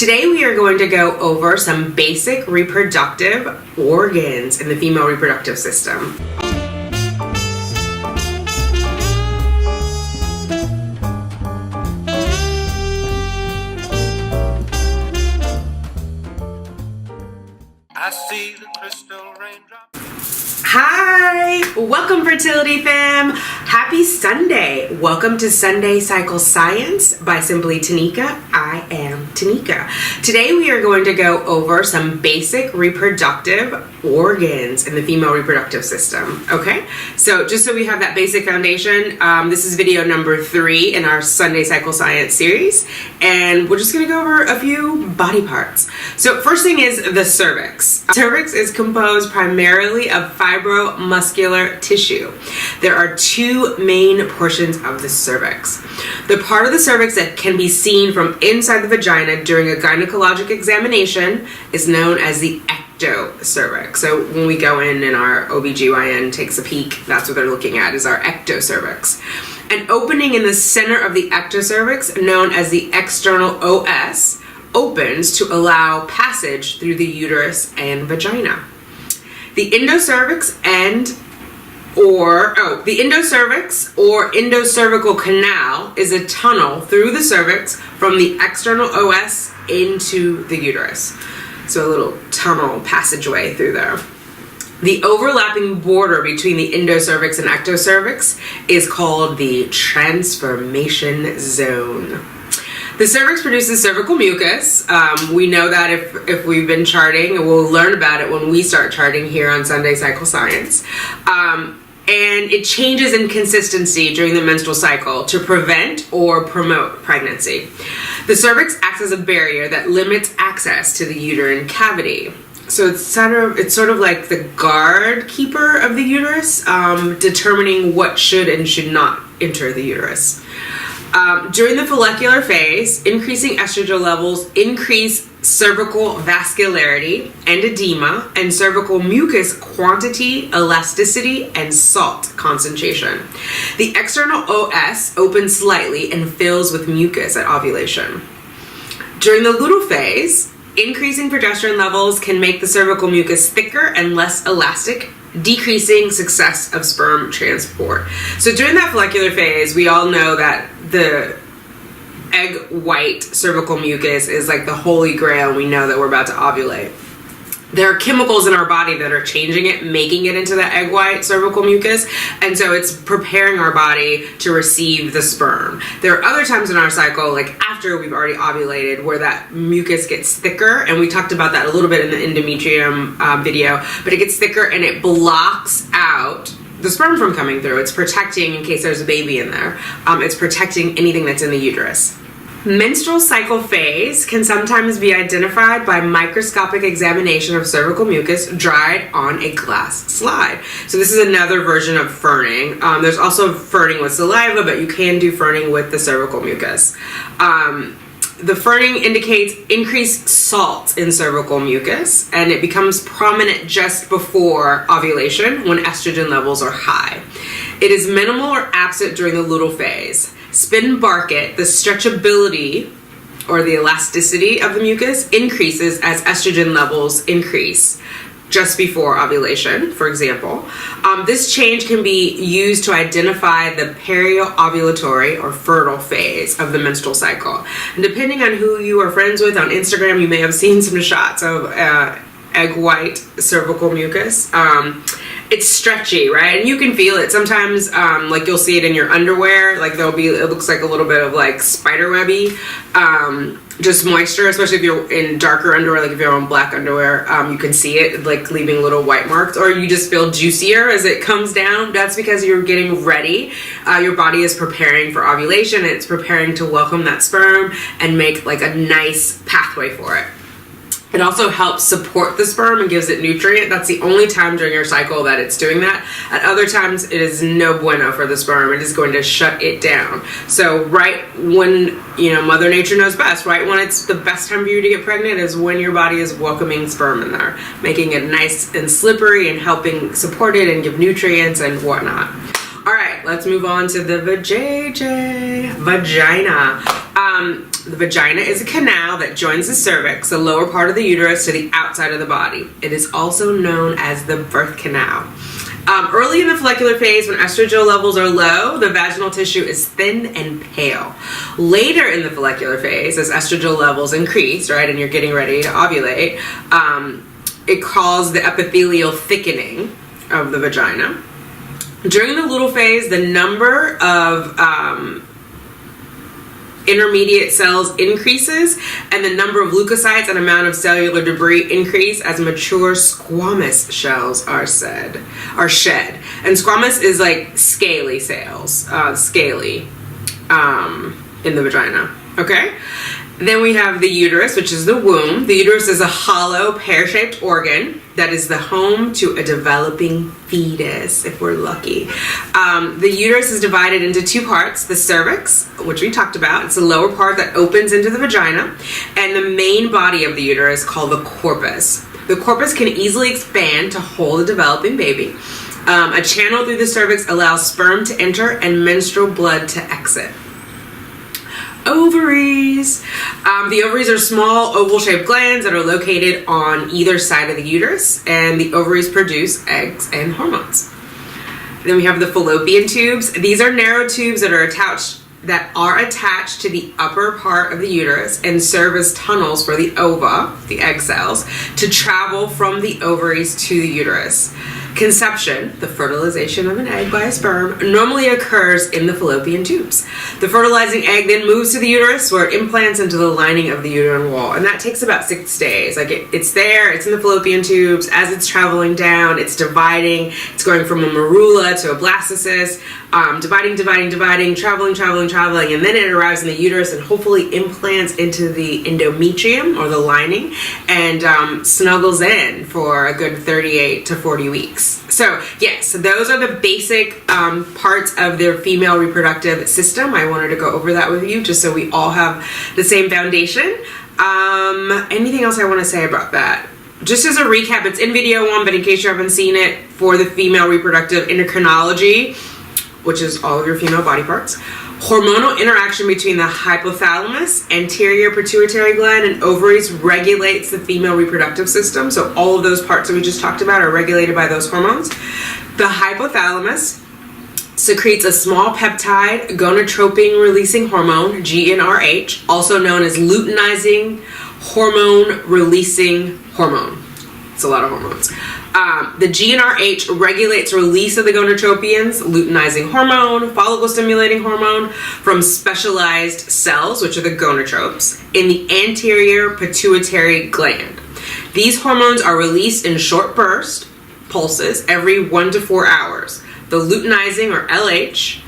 Today we are going to go over some basic reproductive organs in the female reproductive system. I see the crystal raindrop. Hi! Welcome, fertility fam! Happy Sunday! Welcome to Sunday Cycle Science by Simply Tanika. I am Tanika. Today we are going to go over some basic reproductive organs in the female reproductive system. Okay? So just so we have that basic foundation, this is video number 3 in our Sunday Cycle Science series, and we're just going to go over a few body parts. So first thing is the cervix. Cervix is composed primarily of fibromuscular tissue. There are two main portions of the cervix. The part of the cervix that can be seen from inside the vagina during a gynecologic examination is known as the Endo Cervix. So when we go in and our OBGYN takes a peek, that's what they're looking at, is our Endo Cervix. An opening in the center of the Endo Cervix, known as the external OS, opens to allow passage through the uterus and vagina. The Endo Cervix or endocervical canal is a tunnel through the cervix from the external OS into the uterus. So a little tunnel passageway through there. The overlapping border between the endocervix and ectocervix is called the transformation zone. The cervix produces cervical mucus. We know that if we've been charting, and we'll learn about it when we start charting here on Sunday Cycle Science. And it changes in consistency during the menstrual cycle to prevent or promote pregnancy. The cervix acts as a barrier that limits access to the uterine cavity. So it's sort of like the guard keeper of the uterus, determining what should and should not enter the uterus. During the follicular phase, increasing estrogen levels increase cervical vascularity and edema, and cervical mucus quantity, elasticity, and salt concentration. The external OS opens slightly and fills with mucus at ovulation. During the luteal phase, increasing progesterone levels can make the cervical mucus thicker and less elastic, decreasing success of sperm transport. So during that follicular phase, we all know that the egg white cervical mucus is like the holy grail. We know that we're about to ovulate. There are chemicals in our body that are changing it, making it into that egg white cervical mucus, and so it's preparing our body to receive the sperm. There are other times in our cycle, like after we've already ovulated, where that mucus gets thicker, and we talked about that a little bit in the endometrium video, but it gets thicker and it blocks out the sperm from coming through. It's protecting in case there's a baby in there. It's protecting anything that's in the uterus. Menstrual cycle phase can sometimes be identified by microscopic examination of cervical mucus dried on a glass slide. So this is another version of ferning. There's also ferning with saliva, but you can do ferning with the cervical mucus. The ferning indicates increased salt in cervical mucus, and it becomes prominent just before ovulation when estrogen levels are high. It is minimal or absent during the luteal phase. Spin Barket, the stretchability or the elasticity of the mucus increases as estrogen levels increase just before ovulation, for example. This change can be used to identify the periovulatory or fertile phase of the menstrual cycle. And depending on who you are friends with on Instagram, you may have seen some shots of egg white cervical mucus. It's stretchy, right? And you can feel it. Sometimes, like you'll see it in your underwear. Like it looks like a little bit of like spider webby, just moisture, especially if you're in darker underwear, like if you're on black underwear, you can see it like leaving little white marks, or you just feel juicier as it comes down. That's because you're getting ready. Your body is preparing for ovulation, and it's preparing to welcome that sperm and make like a nice pathway for it. It also helps support the sperm and gives it nutrient. That's the only time during your cycle that it's doing that. At other times, it is no bueno for the sperm. It is going to shut it down. So right when, Mother Nature knows best, right when it's the best time for you to get pregnant is when your body is welcoming sperm in there, making it nice and slippery and helping support it and give nutrients and whatnot. All right, let's move on to the vajayjay. vagina. The vagina is a canal that joins the cervix, the lower part of the uterus, to the outside of the body. It is also known as the birth canal. Early in the follicular phase, when estrogen levels are low, the vaginal tissue is thin and pale. Later in the follicular phase, as estrogen levels increase, right, and you're getting ready to ovulate, it causes the epithelial thickening of the vagina. During the luteal phase, the number of intermediate cells increases, and the number of leukocytes and amount of cellular debris increase as mature squamous shells are shed. And squamous is like scaly cells, in the vagina. Okay. Then we have the uterus, which is the womb. The uterus is a hollow, pear-shaped organ that is the home to a developing fetus, if we're lucky. The uterus is divided into two parts: the cervix, which we talked about. It's the lower part that opens into the vagina, and the main body of the uterus called the corpus. The corpus can easily expand to hold a developing baby. A channel through the cervix allows sperm to enter and menstrual blood to exit. Ovaries. The ovaries are small oval-shaped glands that are located on either side of the uterus, and the ovaries produce eggs and hormones. Then we have the fallopian tubes. These are narrow tubes that are attached to the upper part of the uterus and serve as tunnels for the ova, the egg cells, to travel from the ovaries to the uterus. Conception, the fertilization of an egg by a sperm, normally occurs in the fallopian tubes. The fertilizing egg then moves to the uterus, where it implants into the lining of the uterine wall, and that takes about 6 days. Like it's there, it's in the fallopian tubes. As it's traveling down, it's dividing. It's going from a morula to a blastocyst, dividing, traveling, and then it arrives in the uterus and hopefully implants into the endometrium, or the lining, and snuggles in for a good 38 to 40 weeks. So yes, those are the basic parts of their female reproductive system. I wanted to go over that with you just so we all have the same foundation. Anything else I want to say about that? Just as a recap, it's in video 1, but in case you haven't seen it, for the female reproductive endocrinology, which is all of your female body parts, hormonal interaction between the hypothalamus, anterior pituitary gland, and ovaries regulates the female reproductive system. So all of those parts that we just talked about are regulated by those hormones. The hypothalamus secretes a small peptide gonadotropin releasing hormone, GnRH, also known as luteinizing hormone releasing hormone. It's a lot of hormones. The GnRH regulates release of the gonadotropions, luteinizing hormone, follicle stimulating hormone, from specialized cells, which are the gonadotropes, in the anterior pituitary gland. These hormones are released in short burst pulses every 1 to 4 hours. The luteinizing, or LH,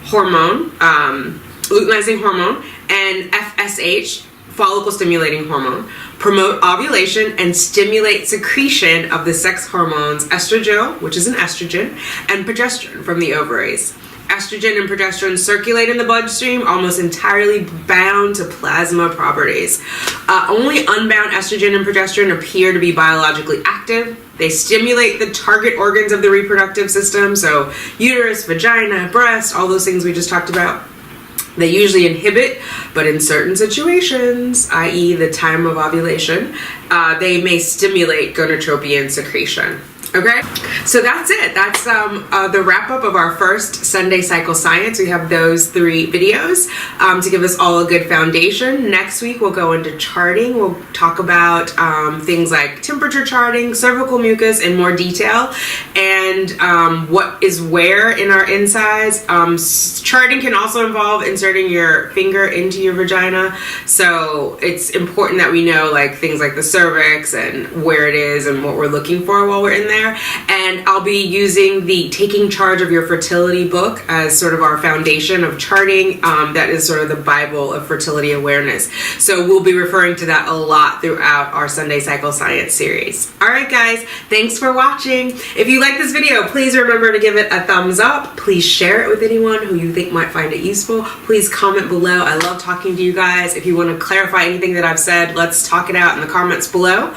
hormone, luteinizing hormone, and FSH, follicle stimulating hormone, promote ovulation and stimulate secretion of the sex hormones estradiol, which is an estrogen, and progesterone from the ovaries. Estrogen and progesterone circulate in the bloodstream, almost entirely bound to plasma properties. Only unbound estrogen and progesterone appear to be biologically active. They stimulate the target organs of the reproductive system, so uterus, vagina, breast, all those things we just talked about. They usually inhibit, but in certain situations, i.e. the time of ovulation, they may stimulate gonadotropin secretion. Okay, so that's it. That's the wrap up of our first Sunday Cycle Science. We have those 3 videos to give us all a good foundation. Next week we'll go into charting. We'll talk about things like temperature charting, cervical mucus in more detail, and what is where in our insides. Charting can also involve inserting your finger into your vagina, so it's important that we know like things like the cervix and where it is and what we're looking for while we're in there. And I'll be using the Taking Charge of Your Fertility book as sort of our foundation of charting. That is sort of the Bible of fertility awareness. So we'll be referring to that a lot throughout our Sunday Cycle Science series. All right, guys, thanks for watching. If you like this video, please remember to give it a thumbs up. Please share it with anyone who you think might find it useful. Please comment below. I love talking to you guys. If you want to clarify anything that I've said, let's talk it out in the comments below.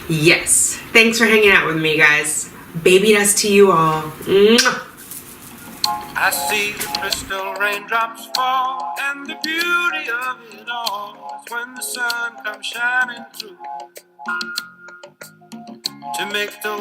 Yes. Thanks for hanging out with me, guys. Baby dust to you all. Mwah. I see the crystal raindrops fall, and the beauty of it all is when the sun comes shining through to make the